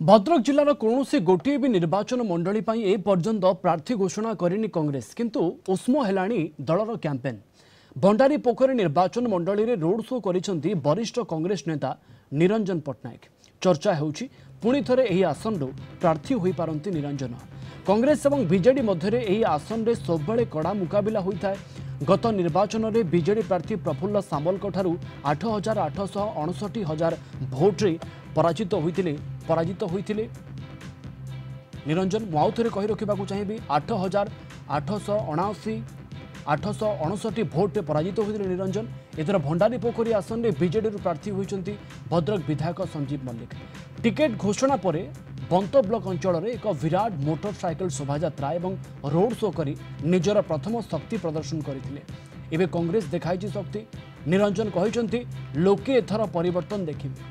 भद्रक जिलार कौन गोटे भी निर्वाचन मंडली ए पर्यंत प्रार्थी घोषणा करनी कांग्रेस किंतु उष्म हेलाणी दलर कैंपेन। भंडारी पोखरी निर्वाचन मंडली रे रोड शो करिसेंती वरिष्ठ कांग्रेस नेता निरंजन पट्टनायक। चर्चा हेउछि पुणी थरे एही आसन प्रार्थी होई पारंती निरंजन। कांग्रेस और बीजेडी मध्य एही आसन रे सबबेले कड़ा मुकाबिला होइथाय। गत निर्वाचन में बीजेडी प्रार्थी प्रफुल्ल सामल 8,869 भोट रे पराजित होइथिले निरंजन। मुआउथरे कहि रखिबा चाहिए 8,869 भोट पराजित होइथिले निरंजन। एथर भंडारी पोखरी आसन में बीजेडी प्रार्थी होइचंती भद्रक विधायक संजीव मल्लिक। टिकेट घोषणा पर बंत ब्लॉक अंचल में एक विराट मोटरसाइकिल शोभायात्रा और रोड शो करी निजर प्रथम शक्ति प्रदर्शन करथिले। एबे कांग्रेस देखाइछि शक्ति। निरंजन कहिसंती लोके एथर परिवर्तन देखिबे।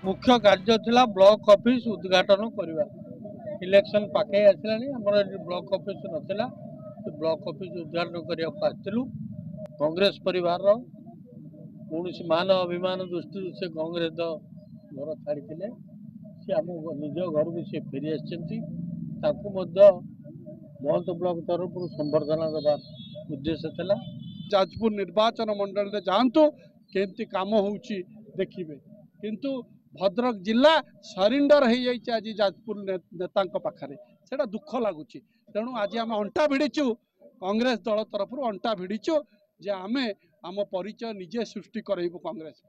मुख्य कार्य थिला ब्लॉक ऑफिस उद्घाटन करवा। इलेक्शन पाखे आसला ब्लॉक ऑफिस नथिला, ब्लॉक ऑफिस उद्घाटन करने आसलु। कांग्रेस परिवार कौन मान अभिमान दृष्टि से कांग्रेस घर छाड़ी सी आम निज घर को सी फेरी महंत ब्लॉक तरफ संबर्धना देवा उद्देश्य था। जाजपुर निर्वाचन मंडल में जातु केमती काम होउची देखिबे, किंतु भद्रक जिला सरेंडर हो जाए आज जाजपुर नेता पाखरे सेटा दुख लगुच। तेणु आज आम अंटा भिड़ीचु, कांग्रेस दल तरफ अंटा भिड़ीचु जे आमे आम परिचय निजे सृष्टि करइबु कांग्रेस।